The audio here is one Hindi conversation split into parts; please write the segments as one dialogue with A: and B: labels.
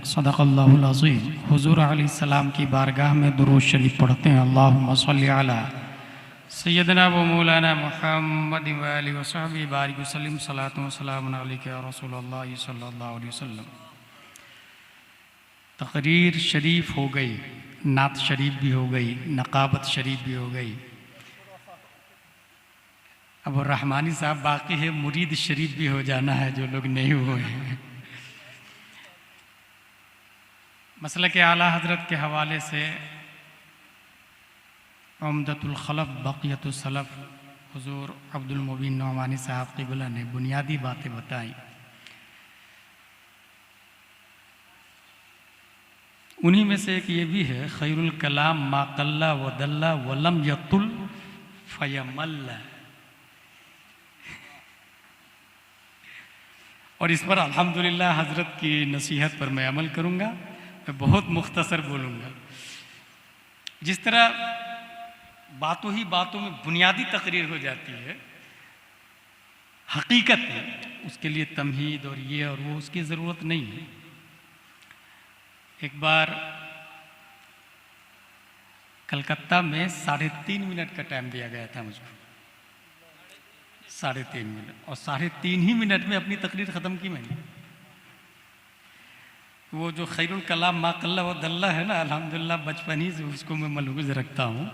A: सदक़ल्लाहुल अज़ीम। हुज़ूर अलैहिस्सलाम की बारगाह में दुरूद शरीफ पढ़ते हैं। अल्लाहुम्मा सल्लि अला सय्यदना व मौलाना मुहम्मद व आलिहि व सहबिहि बारिक वसल्लिम सलातु व सलामुन अलैका या रसूलल्लाह सल्लल्लाहु अलैहि वसल्लम। तकरीर शरीफ हो गई, नात शरीफ भी हो गई, नकाबत शरीफ भी हो गई। अब रहमानी साहब बाकी है, मुरीद शरीफ भी हो जाना है जो लोग नहीं हुए हैं। मसलक के आला हज़रत के हवाले से उम्दतुल खलफ बक़ियतुस सलफ हुज़ूर अब्दुल मुबीन नौमानी साहब क़िबला ने बुनियादी बातें बताई। उन्हीं में से एक ये भी है, खैरुल कलाम मा क़ल्ला व दल्ला वलम यतुल फयमल्ला। और इस पर अल्हम्दुलिल्लाह हज़रत की नसीहत पर मैं अमल करूँगा। मैं बहुत मुख्तसर बोलूँगा। जिस तरह बातों ही बातों में बुनियादी तकरीर हो जाती है, हकीकत है उसके लिए तमहीद और ये और वो उसकी ज़रूरत नहीं है। एक बार कलकत्ता में 3.5 मिनट का टाइम दिया गया था मुझको, 3.5 मिनट, और 3.5 ही मिनट में अपनी तकरीर ख़त्म की मैंने। वो जो खैरुल कलाम मा क़ल्ला व दल्ला है ना, अल्हम्दुलिल्लाह बचपन ही से उसको मैं मलहूज़ रखता हूँ।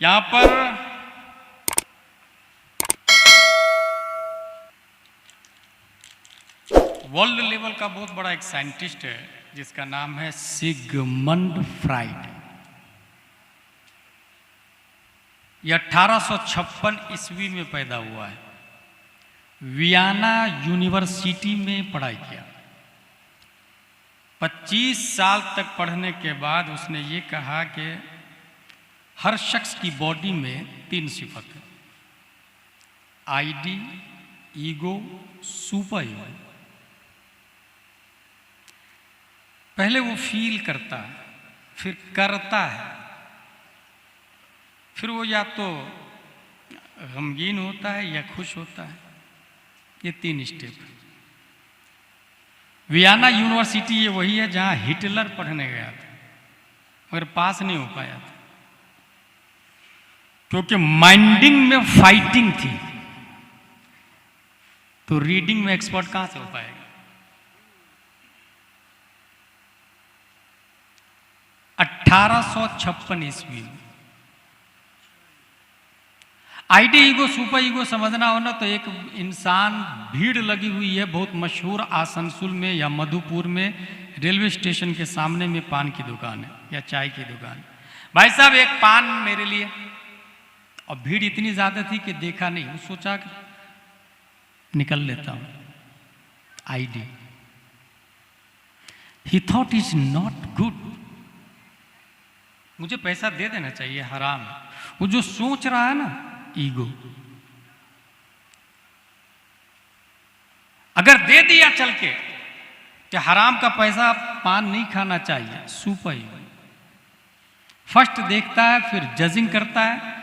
A: यहाँ पर वर्ल्ड लेवल का बहुत बड़ा एक साइंटिस्ट है जिसका नाम है सिगमंड फ्राइड। यह 1856 ईस्वी में पैदा हुआ है। वियना यूनिवर्सिटी में पढ़ाई किया। 25 साल तक पढ़ने के बाद उसने ये कहा कि हर शख्स की बॉडी में 3 सिफत है, आईडी, ईगो, सुपर ईगो। पहले वो फील करता है, फिर करता है, फिर वो या तो गमगीन होता है या खुश होता है। ये 3 स्टेप है। वियना यूनिवर्सिटी ये वही है जहाँ हिटलर पढ़ने गया था मगर पास नहीं हो पाया था, क्योंकि माइंडिंग में फाइटिंग थी। तो रीडिंग में एक्सपर्ट कहाँ से हो पाएगा। 1856 ईस्वी में आईडी, ईगो, सुपर ईगो समझना हो ना तो एक इंसान, भीड़ लगी हुई है बहुत मशहूर आसनसोल में या मधुपुर में, रेलवे स्टेशन के सामने में पान की दुकान है या चाय की दुकान। भाई साहब एक पान मेरे लिए। और भीड़ इतनी ज़्यादा थी कि देखा नहीं, वो सोचा कि निकल लेता हूँ। ID, he thought is not good, मुझे पैसा दे देना चाहिए, हराम। वो जो सोच रहा है ना, ईगो, अगर दे दिया चल के कि हराम का पैसा पान नहीं खाना चाहिए, सुपर ईगो। फर्स्ट देखता है, फिर जजिंग करता है,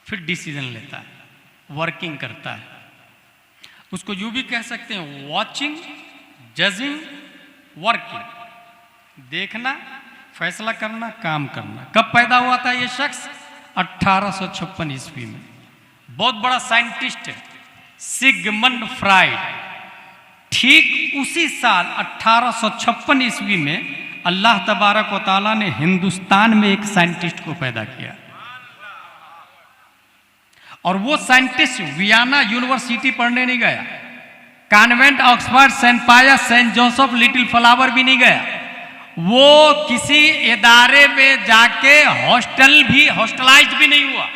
A: फिर डिसीजन लेता है, वर्किंग करता है। उसको यूं भी कह सकते हैं, वॉचिंग, जजिंग, वर्किंग। देखना, फैसला करना, काम करना। कब पैदा हुआ था ये शख्स? 1856 ईस्वी में। बहुत बड़ा साइंटिस्ट है सिगमंड फ्राइड। ठीक उसी साल 1856 ईस्वी में अल्लाह तबारक व तआला ने हिंदुस्तान में एक साइंटिस्ट को पैदा किया। और वो साइंटिस्ट वियना यूनिवर्सिटी पढ़ने नहीं गया, कॉन्वेंट, ऑक्सफोर्ड, सेंट पायस, सेंट जोसेफ, लिटिल फ्लावर भी नहीं गया। वो किसी इदारे में जाके हॉस्टलाइज भी नहीं हुआ।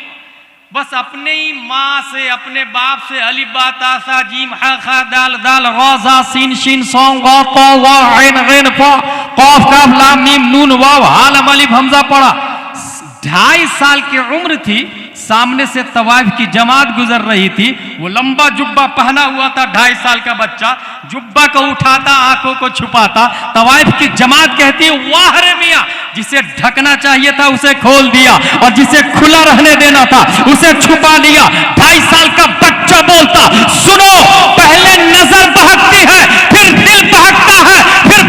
A: बस अपने ही माँ से, अपने बाप से अलिफ बा ता सा जीम हा खा दाल दाल रा जा सीन शीन सॉन्ग गा ता वा ऐन गैन फा काफ काफ लाम मीम नून वाव हा लम अलिफ हमजा पढ़ा। 2.5 साल की उम्र थी। सामने से तवाइफ की जमात गुजर रही थी। वो लंबा जुब्बा पहना हुआ था, 2.5 साल का बच्चा। जुब्बा को उठाता, आंखों को छुपाता। तवाइफ की जमात कहती है, वाह रे मियां, जिसे ढकना चाहिए था उसे खोल दिया और जिसे खुला रहने देना था उसे छुपा लिया। 2.5 साल का बच्चा बोलता, सुनो, पहले नजर बहकती है, फिर दिल बहकता है, फिर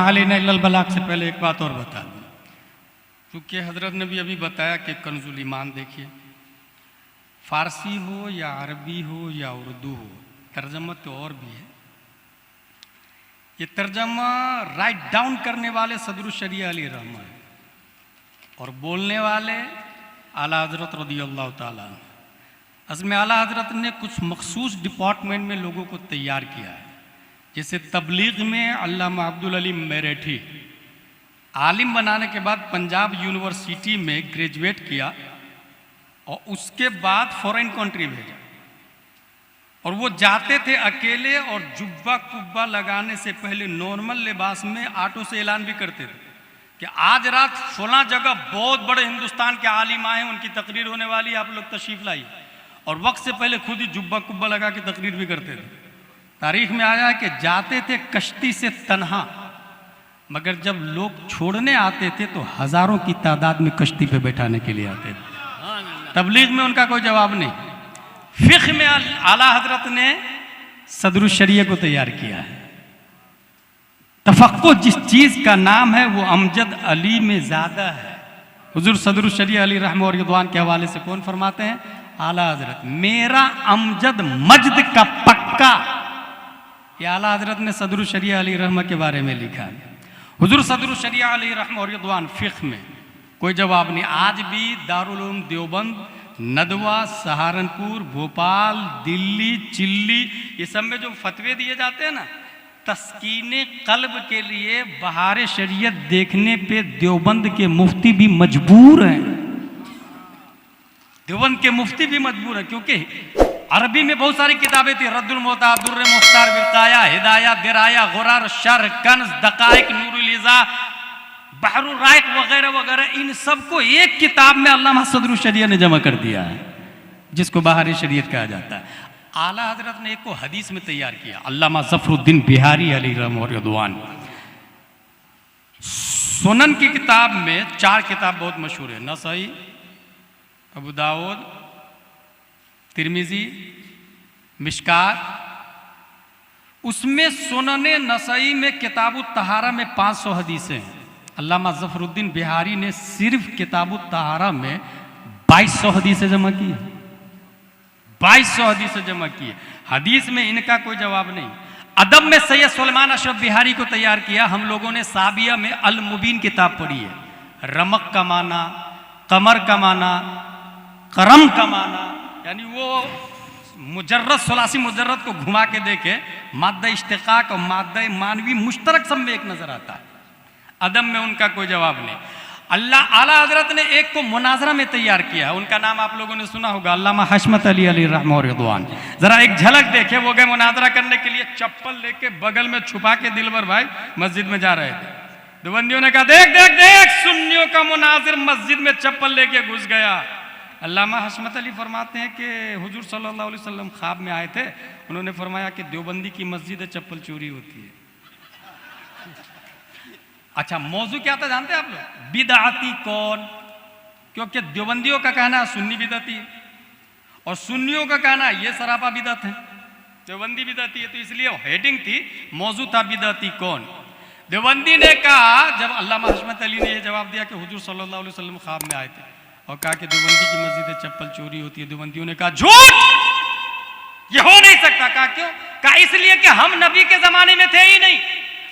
A: अलैना इल्लल बलाग से पहले एक बात और बता दूँ, क्योंकि हजरत ने भी अभी बताया कि कंजुल ईमान देखिए, फारसी हो या अरबी हो या उर्दू हो, तर्जमा तो और भी है। ये तर्जमा राइट डाउन करने वाले सदरुल शरिया अली रहमान और बोलने वाले आला हजरत रज़ियल्लाहु ताला। असल में आला हजरत ने कुछ मखसूस डिपार्टमेंट में लोगों को तैयार किया है, जैसे तबलीग में अल्लामा अब्दुल अलीम मेरठी आलिम बनाने के बाद पंजाब यूनिवर्सिटी में ग्रेजुएट किया और उसके बाद फॉरेन कंट्री भेजा, और वो जाते थे अकेले और जुब्बा कुब्बा लगाने से पहले नॉर्मल लिबास में ऑटो से ऐलान भी करते थे कि आज रात फलां जगह बहुत बड़े हिंदुस्तान के आलिम आए हैं, उनकी तकरीर होने वाली, आप लोग तशरीफ लाइए, और वक्त से पहले खुद ही जुब्बा कुब्बा लगा के तकरीर भी करते थे। तारीख में आया है कि जाते थे कश्ती से तन्हा, मगर जब लोग छोड़ने आते थे तो हजारों की तादाद में कश्ती पे बैठाने के लिए आते थे। तबलीग में उनका कोई जवाब नहीं। फिक़्ह में आला हजरत ने सदरुल शरिया को तैयार किया है। तफक्कुह जिस चीज का नाम है वो अमजद अली में ज्यादा है। हुजूर सदरुल शरिया अली रहमतुल्लाह और रिदवान के हवाले से कौन फरमाते हैं? आला हजरत, मेरा अमजद मजद का पक्का। ये आला हजरत ने सदरुल शरिया अली रहमत के बारे में लिखा है। हुजूर सदरुल शरिया अली रहमतुल्लाह और रिदवान फिक़्ह में कोई जवाब नहीं। आज भी दारुल उलूम देवबंद, नदवा, सहारनपुर, भोपाल, दिल्ली, चिल्ली, ये सब में जो फतवे दिए जाते हैं ना, तस्कीने कल्ब के लिए बहार शरीयत देखने पे देवबंद के मुफ्ती भी मजबूर हैं। देवबंद के मुफ्ती भी मजबूर है, क्योंकि अरबी में बहुत सारी किताबें थी, रद्दुल मोहताज, दुर्र मुख्तार, विकाया, हिदाया, दिराया, गुरार, शर, कन्ज, दकाइक, नूरुल इज़ा, बहरुल राइक वगैरह वगैरह, इन सबको एक किताब में अल्लामा सदरुल शरिया ने जमा कर दिया है, जिसको बहार शरीयत कहा जाता है। आला हजरत ने एक को हदीस में तैयार किया, अल्लामा ज़फ़रुद्दीन बिहारी अली रहमतुल्लाह और रिदवान। सुनन की किताब में 4 किताब बहुत मशहूर है, नसाई, अबू दाऊद, तिरमिजी, मिशकात। उसमें सुनन नसाई में किताबु तहारा में 500 हदीसें हैं। अल्लामा ज़फ़रुद्दीन बिहारी ने सिर्फ किताबु तहारा में 2200 हदीसें जमा की है। 2200 हदीसें जमा की है। हदीस में इनका कोई जवाब नहीं। अदब में सैयद सुलेमान अशरफ बिहारी को तैयार किया। हम लोगों ने साबिया में अल मुबीन किताब पढ़ी है। रमक का माना, कमर का माना, करम का माना, यानी वो मुजर्रद सुलासी मुजर्रद को घुमा के देखे, माद्दा इश्तिकाक और माद्दा मानवी मुश्तरक सब में एक नजर आता है। अदब में उनका कोई जवाब नहीं। अल्लाह आला हजरत ने एक को मुनाजरा में तैयार किया है, उनका नाम आप लोगों ने सुना होगा, अल्लामा हशमत अली अली रहमतुल्लाह और रिदवान। जरा एक झलक देखे, वो गए मुनाजरा करने के लिए, चप्पल लेके बगल में छुपा के दिलबर भाई मस्जिद में जा रहे थे। देवबंदियों ने कहा देख देख देख, सुन्नियों का मुनाजिर मस्जिद में चप्पल लेके घुस गया। अल्लामा हशमत अली फरमाते हैं कि हुजूर सल्लल्लाहु अलैहि वसल्लम ख्वाब में आए थे, उन्होंने फरमाया कि देवबंदी की मस्जिद है, चप्पल चोरी होती है। अच्छा, मौजू क्या था जानते हैं आप लोग? बिदअती कौन? क्योंकि देवबंदियों का कहना है सुन्नी बिदअती है और सुन्नियों का कहना है ये सरापा बिदअत है, देवबंदी बिदअती है। तो इसलिए हेडिंग थी, मौजू था बिदअती कौन। देवबंदी ने कहा, जब अल्लामा हशमत अली ने ये जवाब दिया कि हुजूर सल्लल्लाहु अलैहि वसल्लम ख्वाब में आए थे और कहा कि देवबंदी की मस्जिद है, चप्पल चोरी होती है, देवबंदियों ने कहा झूठ, ये हो नहीं सकता। कहा क्यों? कहा इसलिए कि हम नबी के जमाने में थे ही नहीं।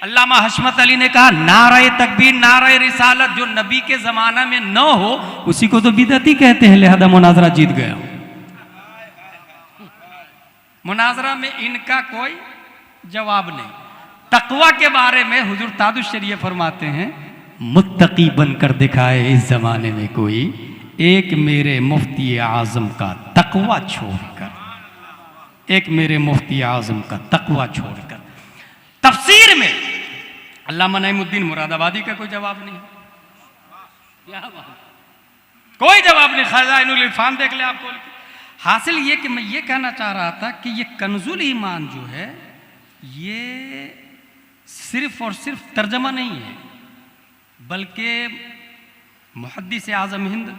A: अल्लामा हशमत अली ने कहा नारे तकबीर, नारे रिसालत जो नबी के जमाना में न हो उसी को तो बिदअती कहते हैं, लिहाजा मुनाजरा जीत गया। मुनाजरा में इनका कोई जवाब नहीं। तकवा के बारे में हुजूर ताजुश शरीय फरमाते हैं, मुत्तकी बनकर दिखाए इस जमाने में कोई, एक मेरे मुफ्ती आजम का तकवा छोड़कर, एक मेरे मुफ्ती आजम का तकवा छोड़कर। तफसीर में अल्लामा नईमुद्दीन मुरादाबादी का कोई जवाब नहीं, कोई जवाब नहीं। खज़ाइनुल इरफान देख ले आप खोल के। हासिल ये कि मैं ये कहना चाह रहा था कि ये कंजुल ईमान जो है ये सिर्फ और सिर्फ तर्जमा नहीं है, बल्कि मुहद्दिस आज़म हिंद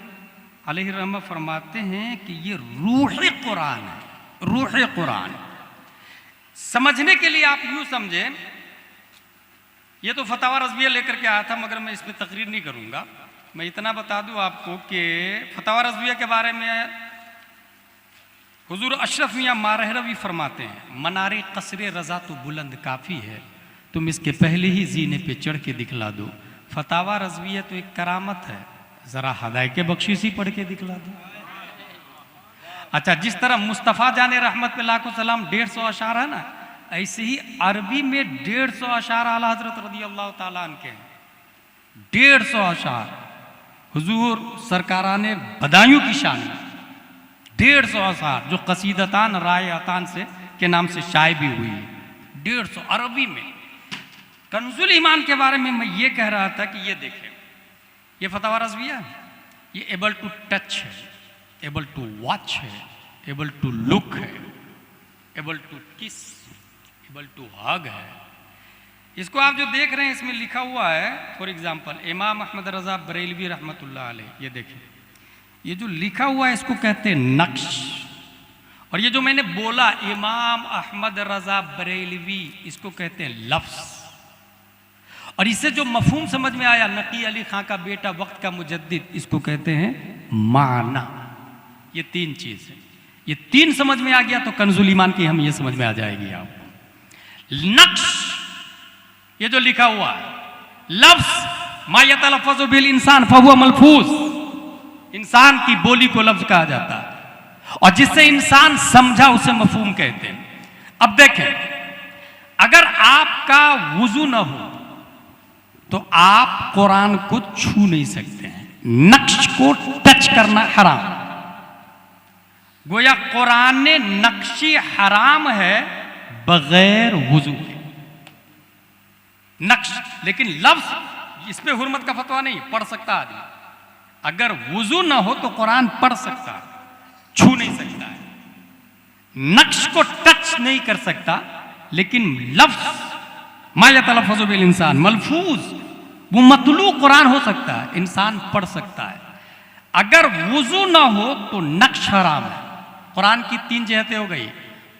A: अलैहि रहमत फरमाते हैं कि ये रूह कुरान है, रूह कुरान। समझने के लिए आप यूं समझें ये तो फतावा रज़विया लेकर के आया था, मगर मैं इस पर तकरीर नहीं करूंगा। मैं इतना बता दूं आपको कि फतावा रज़विया के बारे में हुजूर अशरफ मियाँ मारहरवी फरमाते हैं, मनारे कसरे रज़ा तो बुलंद काफ़ी है, तुम इसके पहले ही जीने पे चढ़ के दिखला दो। फतावा रज़विया तो एक करामत है, ज़रा हदायके बख्शीसी पढ़ के दिखला दो। अच्छा, जिस तरह मुस्तफ़ा जाने रहमत पे लाखों सलाम 150 अशार है ना, ऐसे ही अरबी में 150 अशार आला हज़रत रज़ियल्लाहु ताला अन्हु के हैं। 150 अशार हुजूर सरकाराने बदायूं की शान में 150 अशार जो कसीदतान रायतान से के नाम से शाये भी हुई है। 150 अरबी में। कंजुल ईमान के बारे में मैं ये कह रहा था कि ये देखें, ये फतावा रज़विया है, ये एबल टू टच है, एबल टू वॉच है, एबल टू लुक है, एबल टू किस, एबल टू हग है। इसको आप जो देख रहे हैं इसमें लिखा हुआ है, फॉर एग्जाम्पल इमाम अहमद रज़ा बरेलवी रहमतुल्लाह अलैह, ये देखें, ये जो लिखा हुआ है इसको कहते हैं नक्श। और ये जो मैंने बोला इमाम अहमद रज़ा बरेलवी, इसको कहते हैं लफ्ज़। और इससे जो मफहूम समझ में आया, नकी अली खां का बेटा वक्त का मुजद्दिद, इसको कहते हैं माना। ये 3 चीज है, ये 3 समझ में आ गया तो कंजुल ईमान की हम ये समझ में आ जाएगी आपको। नक्श, ये जो लिखा हुआ है, लफ्ज़ मा यतलफ़्फ़ज़ु बिल इंसान फहुवा मलफूज, इंसान की बोली को लफ्ज़ कहा जाता है, और जिससे इंसान समझा उसे मफहूम कहते हैं। अब देखें, अगर आपका वुजू न हो तो आप कुरान को छू नहीं सकते हैं, नक्श को टच करना हराम। गोया कुरान ने नक्शी हराम है बगैर वुजू के, नक्श। लेकिन लफ्ज इस पे हुर्मत का फतवा नहीं, पढ़ सकता आदमी। अगर वुजू ना हो तो कुरान पढ़ सकता है, छू नहीं सकता है, नक्श को टच नहीं कर सकता। लेकिन लफ्ज मा यतलफ़्फ़ज़ु बिल इंसान मलफूज, वो मतलू कुरान हो सकता है, इंसान पढ़ सकता है। अगर वुजू ना हो तो नक्श हराम है। कुरान की 3 जहतें हो गई,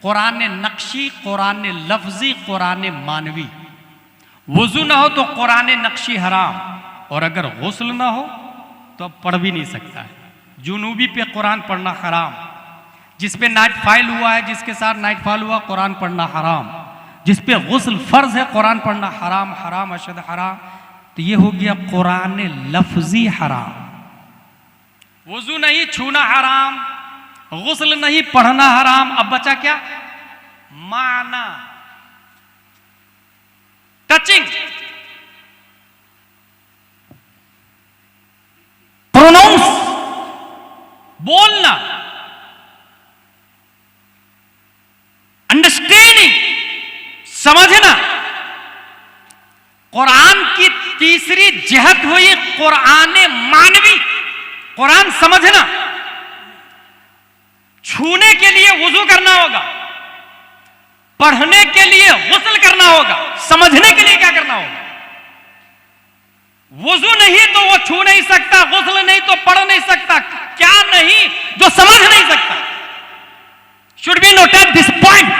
A: कुरान ने नक्शी, कुरान ने लफ्जी, कुरान ने मानवी। वुजू ना हो तो कुरान नक्शी हराम, और अगर गुस्ल ना हो तो पढ़ भी नहीं सकता है। जुनूबी पे कुरान पढ़ना हराम, जिस पे नाइट फाइल हुआ है, जिसके साथ नाइट फाइल हुआ, कुरान पढ़ना हराम। जिस पे गुस्ल फर्ज है, कुरान पढ़ना हराम, हराम अशद हराम। तो ये हो गया कुरान लफ्जी हराम। वुजू नहीं, छूना हराम, गुस्ल नहीं, पढ़ना हराम। अब बचा क्या? माना, टचिंग, प्रोनाउंस, बोलना, अंडरस्टैंडिंग, समझना। कुरान की तीसरी जहत हुई कुरान मानवी, कुरान समझना। छूने के लिए वुजू करना होगा, पढ़ने के लिए गुस्ल करना होगा, समझने के लिए क्या करना होगा? वुजू नहीं तो वो छू नहीं सकता, गुस्ल नहीं तो पढ़ नहीं सकता। क्या नहीं जो समझ नहीं सकता? Should be noted this point.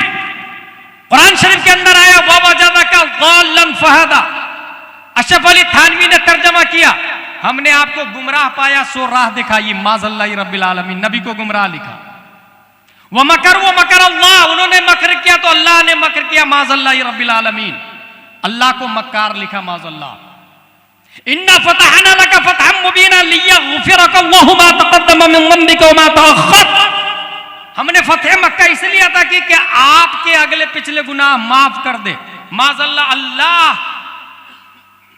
A: Quran Sharif के अंदर आया ववजदका ज़ाल्लन फहदा। अशरफ अली थानवी ने तर्जमा किया, हमने आपको गुमराह पाया सो राह दिखाई, माज़ल्लाहि रब्बिल आलमीन। नबी को गुमराह लिखा। वो मकर अल्लाह, उन्होंने मकर किया तो अल्लाह ने मकर किया, माज़ल्लाहि रब्बिल आलमीन। अल्लाह को मक्कार लिखा, माज़ल्लाह। इन्ना फतहना लका फतहम मुबीना लियग़फिरका अल्लाहु मा तक़द्दम मिन ज़ंबिका व मा तअख़्ख़र। हमने फतह मक्का इसलिए अता की कि आपके अगले पिछले गुनाह माफ कर दे। माज़ल्लाह, अल्लाह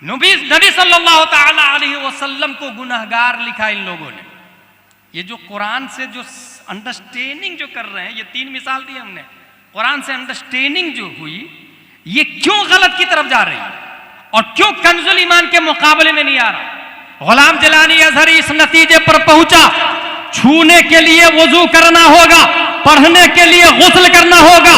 A: नबी सल्लल्लाहु तआला अलैहि वसल्लम को गुनहगार लिखा इन लोगों ने। ये जो कुरान से जो अंडरस्टैंडिंग जो कर रहे हैं, ये 3 मिसाल दी हमने। कुरान से अंडरस्टैंडिंग जो हुई, ये क्यों गलत की तरफ जा रही है और क्यों कंजुल ईमान के मुकाबले में नहीं आ रहा? गुलाम जलानी अज़हरी इस नतीजे पर पहुंचा, छूने के लिए वुजू करना होगा, पढ़ने के लिए गुस्ल करना होगा,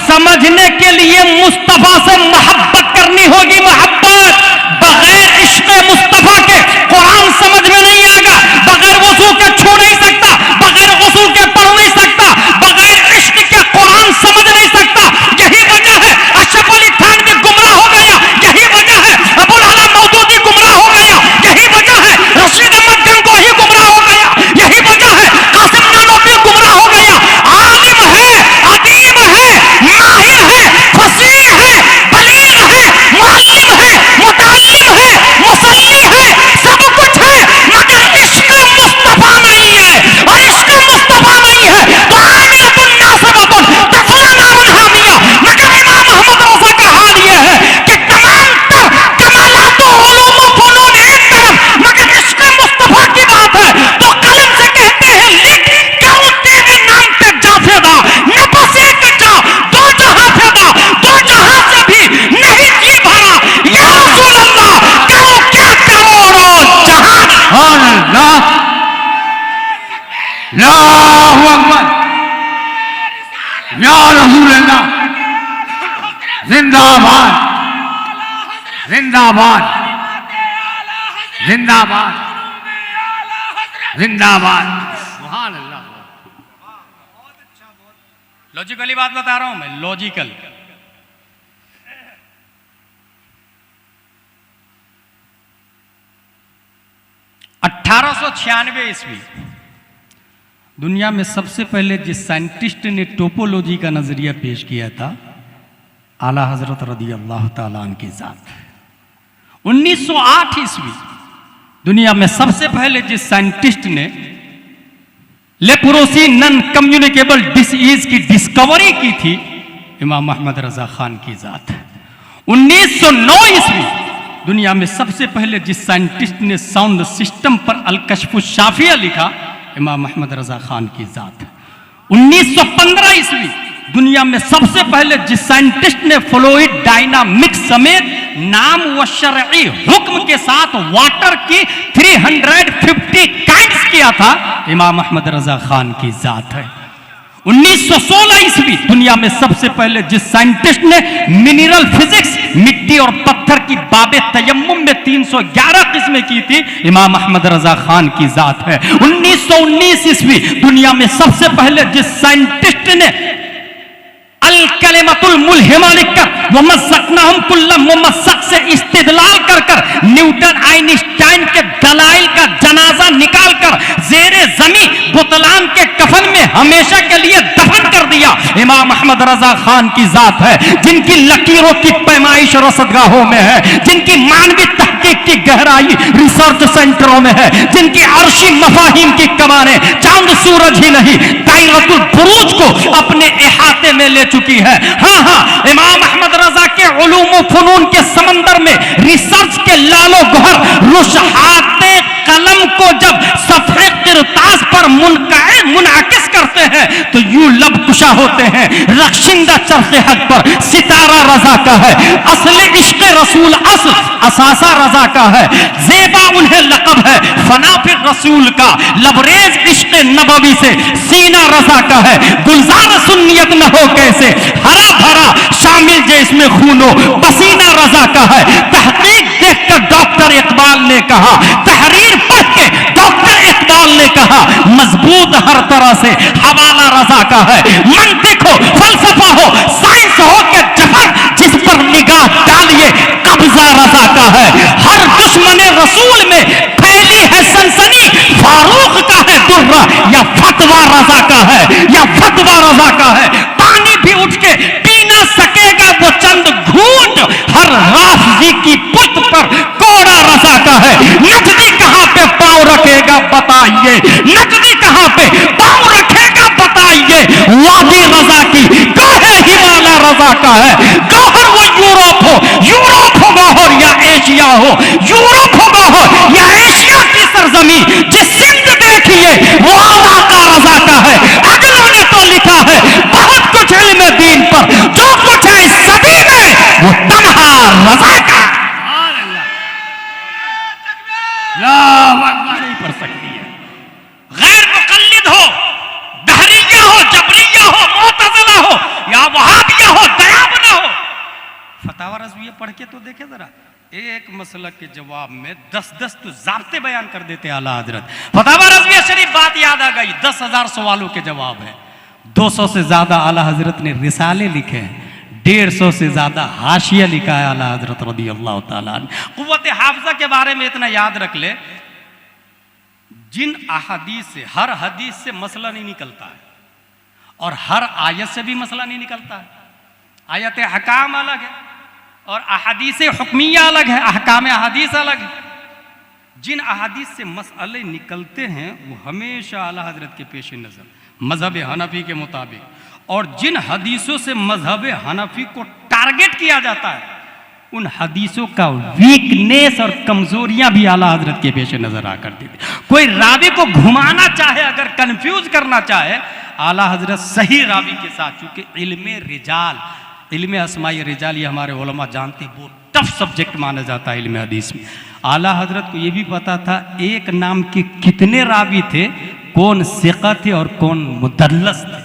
A: समझने के लिए मुस्तफा से मोहब्बत करनी होगी। मोहब्बत बगैर इश्क़ मुस्तफा के कुरान समझ में नहीं आएगा। बगैर वुजू के छू नहीं सकता, बगैर गुस्ल के पढ़ नहीं सकता, बगैर इश्क़ के कुरान समझ नहीं सकता। यही वजह है अशरफ अली थानवी गुमराह हो गया, यही वजह है
B: अल्लाहु अकबर, या रसूल अल्लाह, जिंदाबाद जिंदाबाद जिंदाबाद जिंदाबाद। सुभान अल्लाह।
A: लॉजिकली बात बता रहा हूं मैं, लॉजिकल। ईस्वी दुनिया में सबसे पहले जिस साइंटिस्ट ने टोपोलॉजी का नजरिया पेश किया था, आला हजरत रदी अल्लाह ताला अन्हु की जात। 1908 ईस्वी दुनिया में सबसे पहले जिस साइंटिस्ट ने लेप्रोसी नॉन कम्युनिकेबल डिसीज की डिस्कवरी की थी, इमाम अहमद रजा खान की जात। 1909 ईस्वी दुनिया में सबसे पहले जिस साइंटिस्ट ने साउंड सिस्टम पर अल-कश्फ शाफिया लिखा, इमाम अहमद रजा खान की जात। 1915 ईस्वी दुनिया में सबसे पहले जिस साइंटिस्ट ने फ्लूइड डायनामिक्स समेत नाम व शरई हुक्म के साथ वाटर की 350 काइंड्स किया था, इमाम अहमद रजा खान की जात है। 1916 ईस्वी दुनिया में सबसे पहले जिस साइंटिस्ट ने मिनरल फिजिक्स, मिट्टी और पत्थर की बाबे तयम्मुम में 311 किस्में की थी, इमाम अहमद रजा खान की जात है। 1919 ईस्वी दुनिया में सबसे पहले जिस साइंटिस्ट ने अल कलिमतुल मुल्हिमा लिखकर वमस्सकनाहुम कुल्ल मुमस्सक से इस्तिदलाल कर कर न्यूटन आइंस्टाइन के दलाइल का जनाजा निकाल कर जेरे जमी बुतलान के कफन में हमेशा के लिए दफन कर दिया, इमाम अहमद रजा खान की जात है। जिनकी लकीरों की पैमाइश रसदगाहों में है, जिनकी मानवी तहकीक की गहराई रिसर्च सेंटरों में है, जिनकी अर्शी मफाहिम की कमाने चांद सूरज ही नहीं दायरतुल बुरूज को अपने इहाते में ले चुकी है। हाँ हाँ, इमाम अहमद रजा के उलूम व फनून के समंदर में रिसर्च के लालो गोहर रुशहाते कलम को जब सफ़े किरतास पर मुनाकिस करते हैं तो यूं लब कुशा होते हैं। रख्शिंदा चरखे हक पर सितारा रजा का है, असले इश्क रसूल असल असासा रजा का है। जेबा उन्हें लक़ब है फना फिर रसूल का, लबरेज इश्क नबवी से सीना रजा का है। गुलजार सुन्नियत न हो कैसे हरा भरा शामिल जे इसमें खूनो पसीना रजा का है। तहकीक देखकर डॉक्टर इकबाल ने कहा, तहरीर पढ़ के डॉक्टर इकबाल ने कहा, मजबूत हर तरह से हवाला रजा का है। मंतिक हो, फलसफा हो, साइंस हो के जफर जिस पर निगाह डालिए कब्जा रजा का है। हर दुश्मन रसूल में फैली है सनसनी, फारूक का है दुर्रा या फतवा रजा का है, या फतवा रजा का है। पानी भी उठ के पी ना सकेगा वो चंद घूंट, हर राफजी की पुत पर कोड़ा रजा का है। नजदी कहां पे पांव रखेगा बताइए, नजदी कहां पे पांव रखेगा बताइए। वादी रजा की गोहे हिमालय रजा का है। गौहर वो यूरोप हो गौहर या एशिया हो, यूरोप हो गौहर या एशिया की सरजमी, जिस सिंध देखिए वो आला का रजा का है। अगलों ने तो लिखा है बहुत कुछ इल्म दीन पर, जो कुछ है इस सदी में वो तन्हा रजा का। नहीं पढ़ सकती है। गैर मुकल्लिद हो, दहरिया हो, जबरिया हो, मुतज़िला हो या वहाबिया हो, दयाबना हो, फतावा रज़विया पढ़ के तो देखे जरा। एक मसला के जवाब में 10-10 तो ज़ाब्ते बयान कर देते आला हजरत। फतावा रज़विया शरीफ बात याद आ गई, 10,000 सवालों के जवाब है। 200 से ज्यादा आला हजरत ने रिसाले लिखे हैं, 150 से ज्यादा हाशिया लिखा है आला हजरत रदी अल्लाह ताला अन्हु। कुव्वत हाफिजा के बारे में इतना याद रख ले, जिन अहादीस से, हर हदीस से मसला नहीं निकलता है और हर आयत से भी मसला नहीं निकलता है। आयत हकाम अलग है और अहादीस हुक्मिया अलग है, अहकाम अहादीस अलग है। जिन अहादीस से मसले निकलते हैं वो हमेशा आला हजरत के पेश नज़र मजहब हनफी के मुताबिक, और जिन हदीसों से मजहब हनफी को टारगेट किया जाता है उन हदीसों का वीकनेस और कमजोरियां भी आला हजरत के पेश नजर आकर देती। कोई रावी को घुमाना चाहे, अगर कंफ्यूज करना चाहे, आला हजरत सही रावी के साथ, चूंकि इल्मे रिजाल, इल्मे अस्माई रिजाल ये हमारे उलमा जानते हैं, वो टफ सब्जेक्ट माना जाता है इल्मे हदीस में। आला हजरत को ये भी पता था एक नाम के कितने रावी थे, कौन सिका थे और कौन मुदल्लस थे,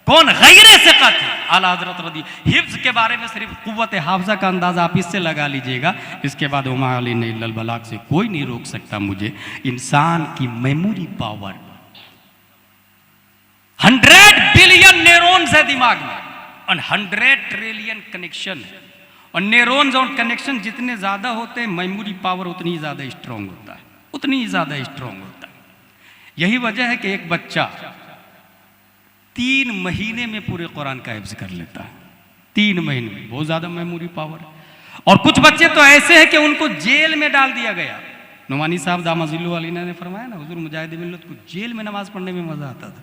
A: कौन गैर सिका थे। आला हजरत रदी हिफ्ज के बारे में सिर्फ कुव्वत हाफजा का अंदाजा आप इससे लगा लीजिएगा। इसके बाद उमा अली ने इल्लल बलाग से कोई नहीं रोक सकता मुझे। इंसान की मेमोरी पावर 100 बिलियन न्यूरॉन्स है दिमाग में और 100 ट्रिलियन कनेक्शन है। और न्यूरॉन्स और कनेक्शन जितने ज्यादा होते हैं मेमोरी पावर उतनी ज्यादा स्ट्रांग होता है, उतनी ज्यादा स्ट्रांग होता है। यही वजह है कि एक बच्चा 3 महीने में पूरे कुरान का हिफ्ज कर लेता है। 3 महीने में, बहुत ज्यादा मेमोरी पावर है। और कुछ बच्चे तो ऐसे हैं कि उनको जेल में डाल दिया गया। नुमानी साहब दामजिल्लु अलीना ने फरमाया ना, हुजूर मुजाहिद मिल्लत को जेल में नमाज पढ़ने में मजा आता था।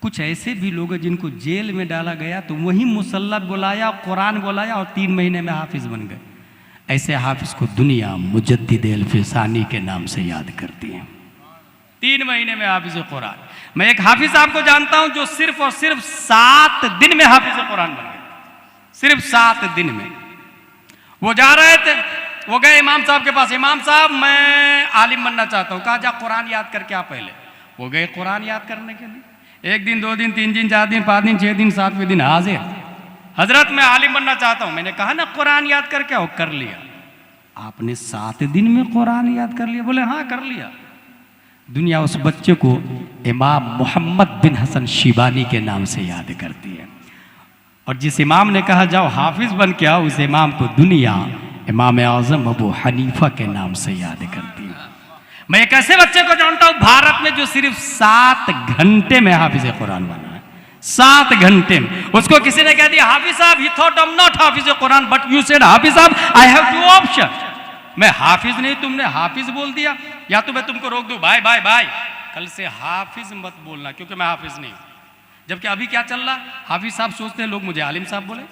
A: कुछ ऐसे भी लोग हैं जिनको जेल में डाला गया तो वही मुसल्ला बुलाया, कुरान बुलाया और 3 महीने में हाफिज बन गए। ऐसे हाफिज को दुनिया मुजद्दिद अल-फिसानी के नाम से याद करती है। 3 महीने में हाफिज कुरान। मैं एक हाफिज साहब को जानता हूं जो सिर्फ और सिर्फ 7 दिन में हाफिज कुरान बन गए। सिर्फ 7 दिन में। वो जा रहे थे, वो गए इमाम साहब के पास, इमाम साहब मैं आलिम बनना चाहता हूं। कहा जा कुरान याद करके आ पहले। वो गए कुरान याद करने के लिए। 1 दिन 2 दिन 3 दिन 4 दिन 5 दिन 6 दिन 7वें दिन हाजिर, हजरत मैं आलिम बनना चाहता हूं। मैंने कहा ना कुरान याद करके आओ। कर लिया। आपने 7 दिन में कुरान याद कर लिया? बोले हाँ कर लिया। दुनिया उस बच्चे को इमाम मोहम्मद बिन हसन शिबानी के नाम से याद करती है। और जिस इमाम ने कहा जाओ हाफिज बन के आओ, उस इमाम को दुनिया इमाम आजम अबू हनीफा के नाम से याद करती है। मैं एक ऐसे बच्चे को जानता हूं भारत में जो सिर्फ 7 घंटे में हाफिज कुरान बना है। 7 घंटे में। उसको किसी ने कह दिया हाफिज साहब, he thought I am not हाफिज कुरान बट यू सेड हाफिज साहब, आई हैव 2 ऑप्शन। मैं हाफिज नहीं, तुमने हाफिज बोल दिया, या तो मैं तुमको रोक दूं, भाई भाई भाई कल से हाफिज मत बोलना क्योंकि मैं हाफिज नहीं हूं। जबकि अभी क्या चल रहा, हाफिज साहब सोचते हैं लोग मुझे आलिम साहब बोले,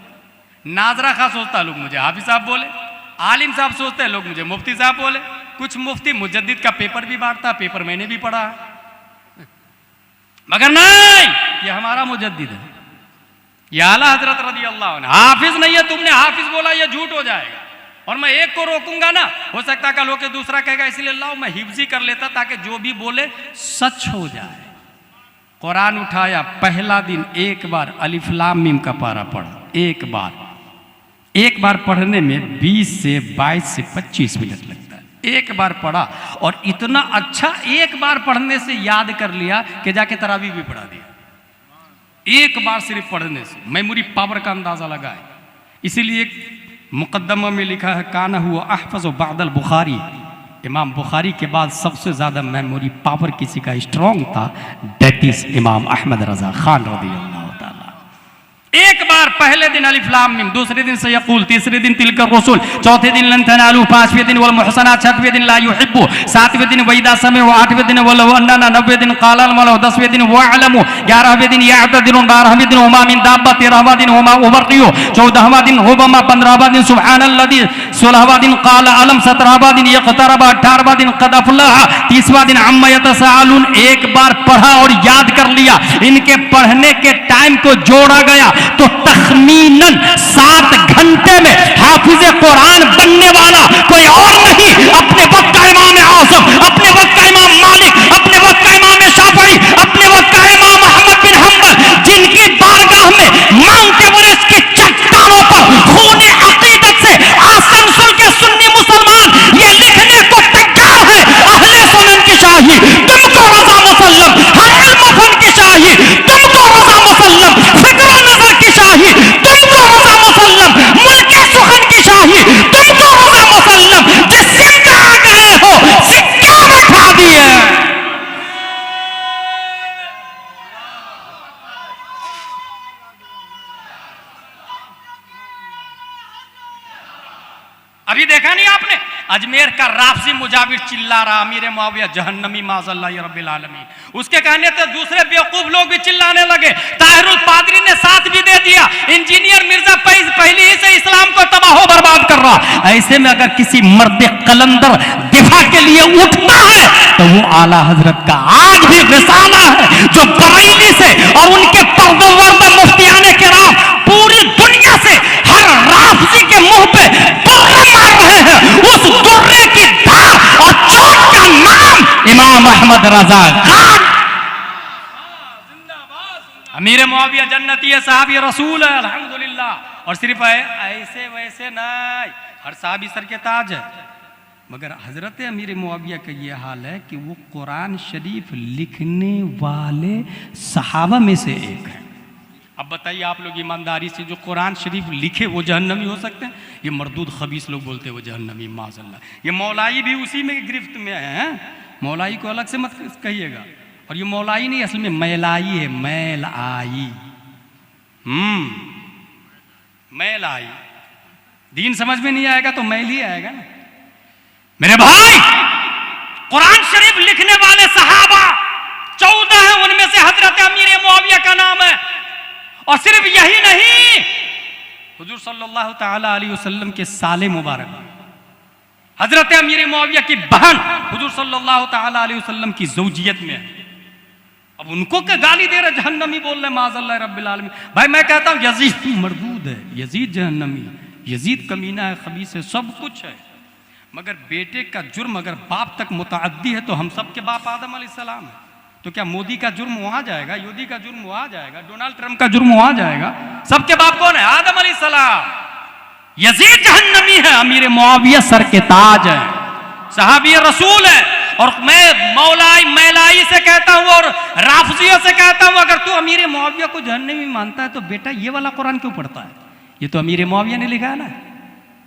A: नाजरा खां सोचता है लोग मुझे हाफिज साहब बोले, आलिम साहब सोचते हैं लोग मुझे मुफ्ती साहब बोले। कुछ मुफ्ती मुजद्दिद का पेपर भी बांटता, पेपर मैंने भी पढ़ा, मगर नहीं, ये हमारा मुजद्दिद है, ये आला हजरत रदी अल्लाह अन्हु। हाफिज नहीं है, तुमने हाफिज बोला, ये झूठ हो जाएगा। और मैं एक को रोकूंगा ना, हो सकता है कल होके दूसरा कहेगा, इसलिए अल्लाह मैं हिफ्जी कर लेता ताकि जो भी बोले सच हो जाए। कुरान उठाया, पहला दिन एक बार अलिफ लाम मीम का पारा पढ़ा। एक बार पढ़ने में 20 से 22 से 25 मिनट लगता है। एक बार पढ़ा और इतना अच्छा एक बार पढ़ने से याद कर लिया कि जाके तरावी भी पढ़ा दिया। एक बार सिर्फ पढ़ने से मेमोरी पावर का अंदाजा लगा है। इसीलिए मुकद्दमा में लिखा है काना हुआ अहफज़ बादल बुखारी, इमाम बुखारी के बाद सबसे ज्यादा मेमोरी पावर किसी का स्ट्रॉन्ग था, दैट इज इमाम अहमद रजा खान रज़ी अल्लाह ताला। एक बार पहले दिन अलिफ लाम मीम, दूसरे दिन सयक़ूल, तीसरे दिन तिलका रसूल, चौथे दिन लन तनालू, 5वें दिन वल मुहसनात, 6वें दिन ला युहिब्बु, 7वें दिन वैदा समय, 8वें दिन वल अन्ना, 9वें दिन क़ाल अल मलअ, 10वें दिन वअलमु, 11वें दिन यअतदिरुन, 12वें दिन हुमा मिन दाब्बा, 13वां दिन हुमा उबर्रियु, 14वां दिन हुबमा, 15वां दिन सुब्हानल्लज़ी, 16वां दिन क़ाल अलम, 17वां दिन यक़तरबा, 18वां दिन क़द अफ़लह, 30वां दिन अम्मा यतसाअलून। एक बार पढ़ा और याद कर लिया। इनके पढ़ने के टाइम को जोड़ा गया तो तखमीनन 7 घंटे में हाफिज कुरान बनने वाला कोई और नहीं, अपने वक्त का इमाम आज़म, अपने वक्त का इमाम मालिक, अपने वक्त का इमाम शाफई, अपने वक्त का इमाम अहमद बिन हम्बल, जिनकी बारगाह में माउंट एवरेस्ट की चट्टानों पर खूने अकीदत से आसनसोल के सुन्नी मुसलमान ये लिखने को तैयार है, अहले सुन्नत की शाही तुमको रज़ा मुसल्लम, हर इल्म फन की शाही तुमको रज़ा मुसल्लम, फिक्र नजर की शाही तुमको रज़ा मुसल्लम, मुल्क सुखन की शाही तुमको रज़ा मुसल्लम। जिस जिंदा आ गए हो सिक्का बैठा दिए। अभी देखा नहीं आपने, अजमेर का राफजी मुजाविर चिल्ला रहा अमीर मुआविया जहन्नमी माज़ल्लाह रब्बिल आलमीन। उसके कहने से दूसरे बेवकूफ लोग भी चिल्लाने लगे। ताहिरुल पादरी ने साथ भी दे दिया। इंजीनियर मिर्जा पहले ही से इस्लाम को तबाह बर्बाद कर रहा। ऐसे में अगर किसी मर्द कलंदर दिफा के लिए उठता है तो वो आला हजरत का आज भी रिसाला है जो बरेली से और उनके पर्दोवर्द मुफ्तियाने किराम पूरी दुनिया से हर राफजी के मुंह पे बुर्रे मार रहे हैं। उस दुर्रे की धार और चोट का नाम इमाम अहमद रजा खान अमीर मुआविया जन्नती है, साहबी रसूल है, अल्हम्दुलिल्लाह। और सिर्फ ऐसे वैसे नहीं, हर साहबी सर के ताज है। मगर हजरत अमीर मुआविया का ये हाल है कि वो कुरान शरीफ लिखने वाले सहाबा में से एक है। अब बताइए आप लोग ईमानदारी से, जो कुरान शरीफ लिखे वो जहन्नमी हो सकते हैं? ये मरदूद खबीस लोग बोलते हैं वो जहन्नमी, माज़अल्लाह। ये मौलाई भी उसी में गिरफ्त में है। मौलाई को अलग से मत कहिएगा। और ये मौलाई नहीं, असल में मैलाई है, मैल आई। मैल आई। दीन समझ में नहीं आएगा तो मैल ही आएगा ना। मेरे भाई, कुरान शरीफ लिखने वाले सहाबा 14 हैं, उनमें से हजरत अमीर मुआविया का नाम है। और सिर्फ यही नहीं, हुजूर सल्लल्लाहु ताला अलैहि वसल्लम के साले मुबारक हजरत अमीर मुआविया की बहन हुजूर सल्लल्लाहु ताला अलैहि वसल्लम की ज़ौजियत में है। अब उनको क्या गाली दे रहे, जहन्नमी बोल रहे, माज़अल्लाह रब्बिल आलमीन। भाई मैं कहता हूं यजीद मरदूद है, यजीद जहन्नमी, यजीद कमीना है, खबीस है, सब कुछ है। मगर बेटे का जुर्म अगर बाप तक मुतअद्दी है तो हम सब के बाप आदम अलैहिस्सलाम है। तो क्या मोदी का जुर्म वहां जाएगा, योदी का जुर्म वहां जाएगा, डोनाल्ड ट्रंप का जुर्म वहां जाएगा? सबके बाप कौन है? आदम अलैहिस्सलाम। यजीद जहन्नमी है, अमीर मुआविया सर के ताज है, सहाबी रसूल है। और मैं मौलाई मैलाई से कहता हूं और राफजियों से कहता हूं, अगर तू अमीर मुआविया को जहन्नमी मानता है तो बेटा ये वाला कुरान क्यों पढ़ता है? ये तो अमीर मुआविया ने लिखा है ना।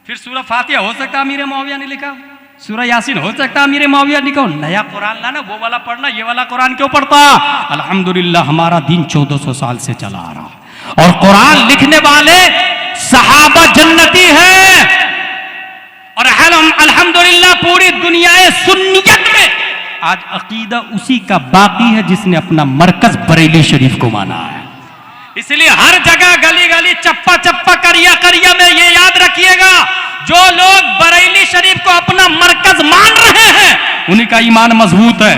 A: फिर सूरह फातिहा हो सकता है अमीर मुआविया ने लिखा, सूरह यासीन हो सकता है अमीर मुआविया ने लिखा। नया कुरान लाना, वो वाला पढ़ना, ये वाला कुरान क्यों पढ़ता? अल्हम्दुलिल्लाह हमारा दीन 1400 साल से चला आ रहा, और कुरान लिखने वाले सहाबा जन्नती हैं। और अल्हम्दुलिल्लाह पूरी दुनिया सुन्नियत में आज अकीदा उसी का बाकी है जिसने अपना मरकज बरेली शरीफ को माना है। इसलिए हर जगह गली गली चप्पा चप्पा करिया करिया में ये याद रखिएगा, जो लोग बरेली शरीफ को अपना मरकज मान रहे हैं उन्हीं का ईमान मजबूत है,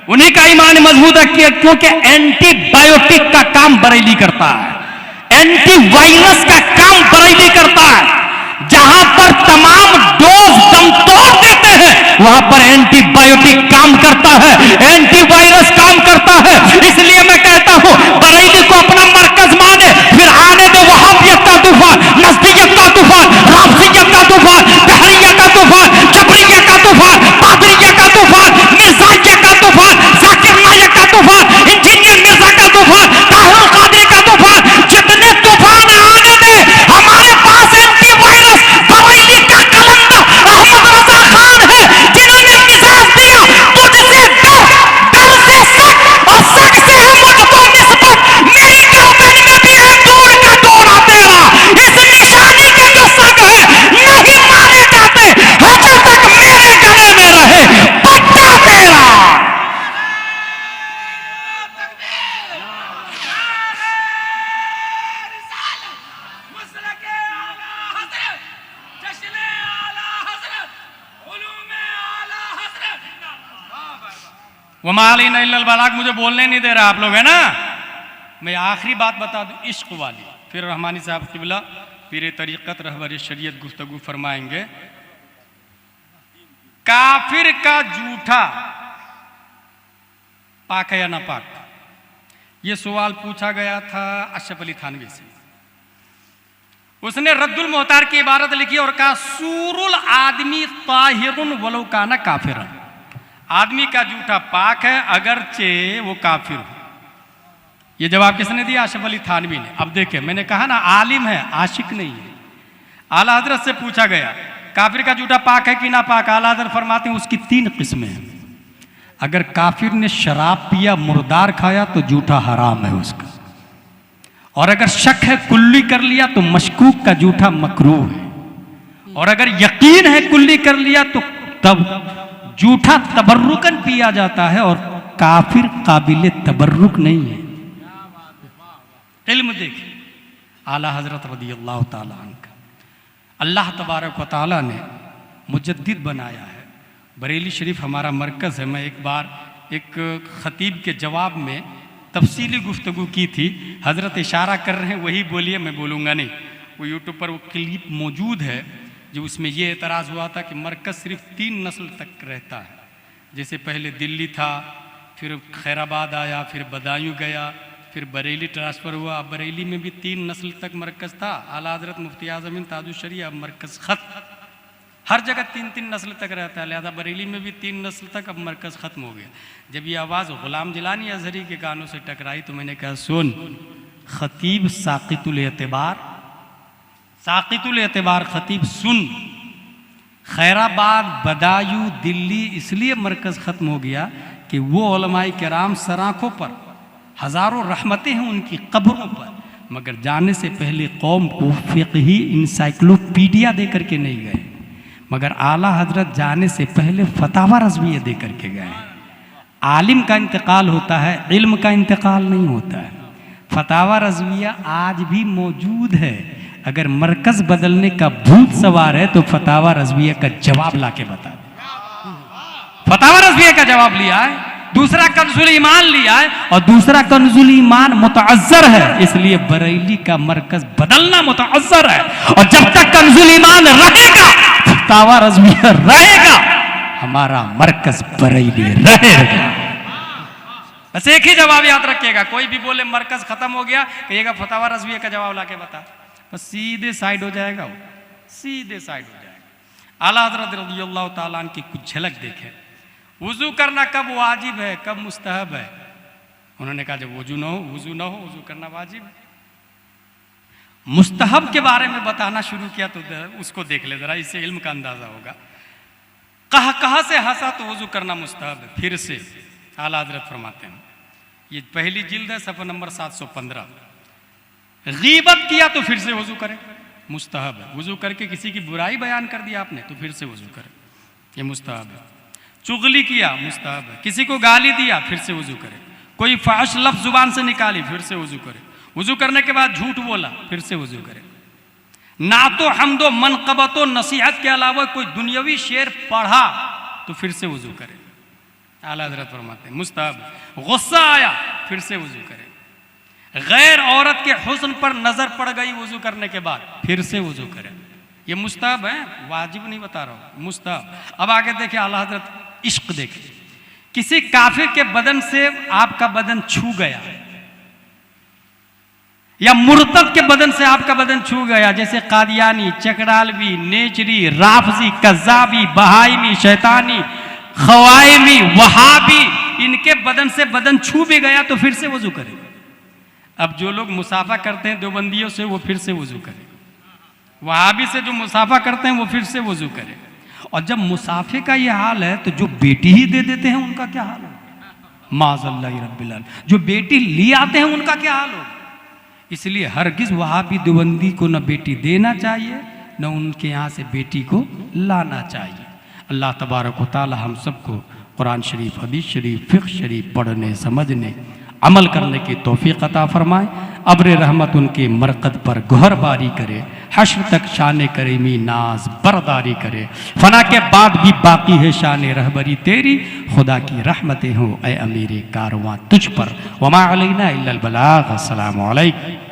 A: उन्हीं का ईमान मजबूत है। क्योंकि एंटीबायोटिक का काम बरेली करता है, एंटीवायरस का काम बरेली करता है। जहां पर तमाम डोज दम तोड़ देते हैं वहां पर एंटीबायोटिक काम करता है, एंटीवायरस काम करता है। इसलिए मैं कहता हूं बरेली को अपना मरकज माने, फिर आने दो वहाबियत का तूफान, नस्बियत का तूफान, राफजियत का तूफान, दहरिया का तूफान, जबरिया का तूफान, पादरिया का तूफान, मिर्जाइया का तूफान, जाकिर नायक का तूफान, इंजीनियर मिर्जा का तूफान, ताहिर कादरी का तूफान, जितने तूफान आने दे, हमारे पास एंटीवायरस बरेली का कलंदर अहमद रजा खान है, जिन्होंने मिजाज दिया तुझसे डर, डर से शक और शक से है मुझको निस्बत, मेरी गर्दन में भी है दूर का दौरा तेरा, इस निशानी के जो शक है नहीं माने जाते, हजर तक मेरे गले में रहे पट्टा तेरा। वमालिना इल्लल बलाग, मुझे बोलने नहीं दे रहा आप लोग, है ना। मैं आखिरी बात बता दूं इश्क वाली, फिर रहमानी साहब किबला पीरे तरीक़त रहबर शरीयत गुफ्तगू फरमाएंगे। काफिर का जूठा पाक है या ना पाक, ये सवाल पूछा गया था अशरफ अली थानवी से। उसने रद्दुल मोहतार की इबारत लिखी और कहा सूरुल आदमी ताहिरुन वलो काना काफिरन, आदमी का जूठा पाक है अगरचे वो काफिर हो। ये जवाब किसने दिया? अशरफ अली थानवी ने। अब देखे, मैंने कहा ना आलिम है, आशिक नहीं है। आला हजरत से पूछा गया काफिर का जूठा पाक है कि ना पाक? आला हजरत फरमाते हैं उसकी 3 किस्में हैं। अगर काफिर ने शराब पिया, मुर्दार खाया तो जूठा हराम है उसका, और अगर शक है कुल्ली कर लिया तो मशकूक का जूठा मकरूह है, और अगर यकीन है कुल्ली कर लिया तो तब जूठा तबर्रुकन पिया जाता है, और काफिर काबिल तबर्रुक नहीं है। इल्म देखिए आला हजरत रदियल्लाहु ताला अन्हु का, अल्लाह तबारक व तआला ने मुजद्दिद बनाया है। बरेली शरीफ हमारा मरकज़ है। मैं एक बार एक ख़तीब के जवाब में तफसीली गुफ्तगू की थी, हजरत इशारा कर रहे हैं वही बोलिए, मैं बोलूँगा नहीं। वो यूट्यूब पर वो क्लिप मौजूद है जो उसमें ये एतराज़ हुआ था कि मरकज़ सिर्फ 3 नस्ल तक रहता है। जैसे पहले दिल्ली था, फिर खैराबाद आया, फिर बदायूं गया, फिर बरेली ट्रांसफ़र हुआ। अब बरेली में भी 3 नस्ल तक मरकज़ था। आला हज़रत मुफ्ती आज़म ताजुश शरीया, अब मरकज़ ख़त्म। हर जगह 3-3 नस्ल तक रहता है, लिहाजा बरेली में भी 3 नस्ल तक अब मरकज़ ख़त्म हो गया। जब ये आवाज़ ग़ुलाम जिलानी अज़हरी के कानों से टकराई तो मैंने कहा सुन, ख़तीब साक़ितुल एतबार, साक़ितुल एतबार ख़तीब सुन, खैराबाद, बदायूं, दिल्ली इसलिए मरकज़ ख़त्म हो गया कि वो उलमाए किराम सराखों पर हज़ारों रहमतें हैं उनकी कब्रों पर, मगर जाने से पहले कौम को फ़िक़ही इंसाइक्लोपीडिया दे करके नहीं गए, मगर आला हजरत जाने से पहले फतावा रज़विया दे करके गए। आलिम का इंतकाल होता है, इल्म का इंतकाल नहीं होता है। फतावा रज़विया आज भी मौजूद है। अगर मरकज़ बदलने का भूत सवार है तो फतावा रज़विया का जवाब ला के बता दे। फतावा रज़विया का जवाब लिया है, दूसरा कंजुल ईमान लिया है, और दूसरा कंजुल ईमान मुतअज़्ज़र है, इसलिए बरेली का मरकज़ बदलना मुतअज़्ज़र है। और जब तक कंजुल ईमान रहेगा, फतावा रज़विया रहेगा, हमारा मरकज़ बरेली रहेगा। बस एक ही जवाब याद रखिएगा, कोई भी बोले मरकज़ ख़त्म हो गया, कहिएगा फतावा रज़विया का जवाब ला के बता, बस सीधे साइड हो जाएगा, वो सीधे साइड हो जाएगा। आला हज़रत रज़ियल्लाहु ताला अन्हु की कुछ झलक देखें। वुज़ू करना कब वाजिब है, कब मुस्तहब है? उन्होंने कहा जब वुज़ू ना हो वुज़ू करना वाजिब है। मुस्तहब के बारे में बताना शुरू किया तो उसको देख ले जरा, इससे इल्म का अंदाजा होगा। कहा से हंसा तो वुज़ू करना मुस्तहब है। फिर से आला हज़रत फरमाते हैं, ये पहली जिल्द है, सफ़ा नंबर 715। गीबत किया तो फिर से वुज़ू करें, मुस्तहब है। वुज़ू करके किसी की बुराई बयान कर दिया आपने तो फिर से वुज़ू करें, ये मुस्तहब है। चुगली किया, मुस्तहब है। किसी को गाली दिया, फिर से वुज़ू करें। कोई फाहिश लफ्ज़ जुबान से निकाली, फिर से वुज़ू करें। वुज़ू करने के बाद झूठ बोला, फिर से वुज़ू करें। नातो हम्दो मनक़बतो नसीहत के अलावा कोई दुनियावी शेर पढ़ा तो फिर से वुज़ू करें। आला हज़रत फरमाते हैं मुस्तहब। गुस्सा आया, फिर से वुज़ू करें। गैर औरत के हुस्न पर नज़र पड़ गई वुज़ू करने के बाद, फिर से वुज़ू करें। ये मुस्तहब है, वाजिब नहीं बता रहा हूँ, मुस्तहब। अब आगे देखिए आला हज़रत इश्क देखे। किसी काफिर के बदन से आपका बदन छू गया या मुर्तद के बदन से आपका बदन छू गया, जैसे कादियानी, चकरालवी, नेचरी, राफजी, कज़्ज़ाबी, बहाइमी, शैतानी, खवाइमी, वहाबी, इनके बदन से बदन छू भी गया तो फिर से वुज़ू करें। अब जो लोग मुसाफा करते हैं देवबंदियों से, वो फिर से वुज़ू करें। वहाबी से जो मुसाफा करते हैं वो फिर से वुज़ू करें। और जब मुसाफे का ये हाल है तो जो बेटी ही दे देते हैं उनका क्या हाल होगा? माज़ल्लाहि रब्बिल आलमीन। जो बेटी ले आते हैं उनका क्या हाल होगा? इसलिए हरगिज़ वहाबी देवबंदी को न बेटी देना चाहिए न उनके यहाँ से बेटी को लाना चाहिए। अल्लाह तबारक व तआला हम सबको कुरान शरीफ, हदीस शरीफ, फ़िक़्ह शरीफ पढ़ने, समझने, अमल करने की तौफ़ीक़ अता फरमाए। अब्र रहमत उनके मरकद पर गहर बारी करे, हश्र तक शान करीमी नाज बरदारी करे। फना के बाद भी बाकी है शान रहबरी तेरी, खुदा की रहमतें हों ए अमीर कारवां तुझ पर। वमा अलैना इल्लल बलाग। अस्सलामु अलैकुम।